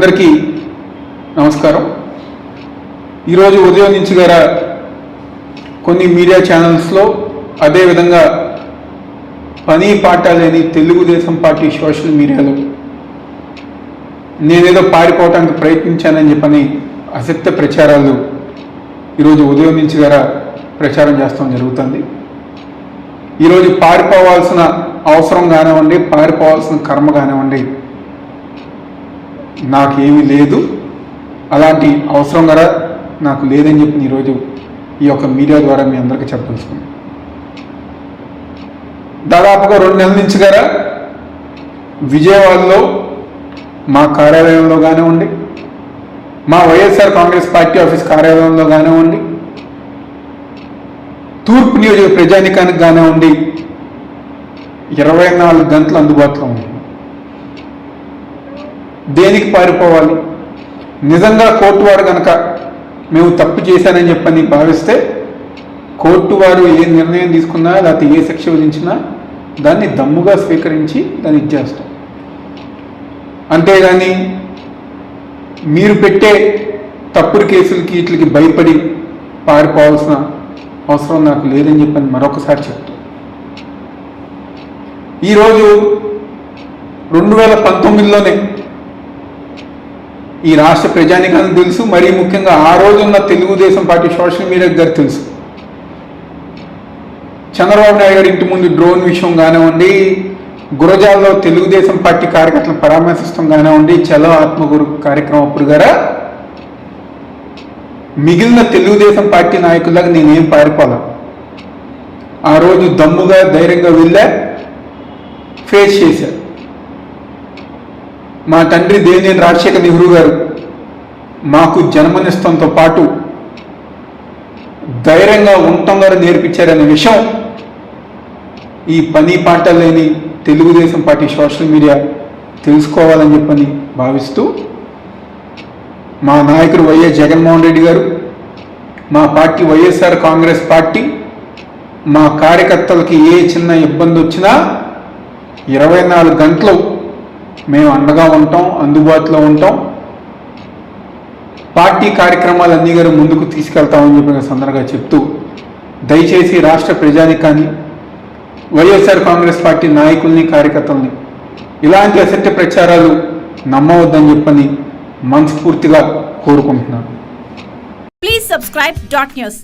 అందరికీ నమస్కారం. ఈరోజు ఉదయం నుంచి గారా కొన్ని మీడియా ఛానల్స్లో అదేవిధంగా పని పాట లేని తెలుగుదేశం పార్టీ సోషల్ మీడియాలో నేనేదో పారిపోవటానికి ప్రయత్నించానని చెప్పని అసత్య ప్రచారాలు ఈరోజు ఉదయం నుంచి గారా ప్రచారం చేస్తాం జరుగుతుంది. ఈరోజు పారిపోవాల్సిన అవసరం కానివ్వండి, పారిపోవాల్సిన కర్మ కానివ్వండి, నాకేమీ లేదు, అలాంటి అవసరం కూడా నాకు లేదని చెప్పి ఈరోజు ఈ యొక్క మీడియా ద్వారా మీ అందరికీ చెప్పదలుచుకున్నాను. దాదాపుగా 2 నెలల నుంచి గారా విజయవాడలో మా కార్యాలయంలో కానివ్వండి, మా వైఎస్ఆర్ కాంగ్రెస్ పార్టీ ఆఫీస్ కార్యాలయంలో కానివ్వండి, తూర్పు నియోజక ప్రజానికానికి కానివ్వండి 24 గంటలు అందుబాటులో ఉంది. దేనికి పారిపోవాలి? నిజంగా కోర్టు వారు కనుక మేము తప్పు చేశానని చెప్పని భావిస్తే కోర్టు వారు ఏ నిర్ణయం తీసుకున్నా లేకపోతే ఏ శిక్ష విధించినా దాన్ని దమ్ముగా స్వీకరించి దాన్ని ఇచ్చేస్తాం. అంతేగాని మీరు పెట్టే తప్పుడు కేసులకి వీటికి భయపడి పారిపోవాల్సిన అవసరం నాకు లేదని చెప్పని మరొకసారి చెప్తాం. ఈరోజు 2019లోనే ఈ రాష్ట్ర ప్రజానికానికి తెలుసు, మరీ ముఖ్యంగా ఆ రోజున్న తెలుగుదేశం పార్టీ సోషల్ మీడియా గారికి తెలుసు. చంద్రబాబు నాయుడు గారి ఇంటి ముందు డ్రోన్ విషయం కానివ్వండి, గురజాల్లో తెలుగుదేశం పార్టీ కార్యకర్తలను పరామర్శిస్తాం కానివ్వండి, చలో ఆత్మగురు కార్యక్రమం అప్పుడు గారా మిగిలిన తెలుగుదేశం పార్టీ నాయకులకు నేనేం పారిపోలా. ఆ రోజు దమ్ముగా ధైర్యంగా వెళ్ళా, ఫేస్ చేశారు. మా తండ్రి దేవినేని రాజశేఖర్ నెహ్రూ గారు మాకు జన్మనిస్తంతో పాటు ధైర్యంగా ఉండటం ద్వారా నేర్పించారనే విషయం ఈ పని పాట లేని తెలుగుదేశం పార్టీ సోషల్ మీడియా తెలుసుకోవాలని చెప్పని భావిస్తూ మా నాయకుడు వైఎస్ జగన్మోహన్ రెడ్డి గారు, మా పార్టీ వైఎస్ఆర్ కాంగ్రెస్ పార్టీ మా కార్యకర్తలకి ఏ చిన్న ఇబ్బంది వచ్చినా 24 గంటలు మేము అండగా ఉంటాం, అందుబాటులో ఉంటాం, పార్టీ కార్యక్రమాలన్నీ గారు ముందుకు తీసుకెళ్తామని చెప్పిన సందర్భంగా చెప్తూ దయచేసి రాష్ట్ర ప్రజానికాన్ని, వైఎస్ఆర్ కాంగ్రెస్ పార్టీ నాయకుల్ని, కార్యకర్తల్ని ఇలాంటి అసత్య ప్రచారాలు నమ్మవద్దని చెప్పని మనస్ఫూర్తిగా కోరుకుంటున్నాను. Please subscribe .news.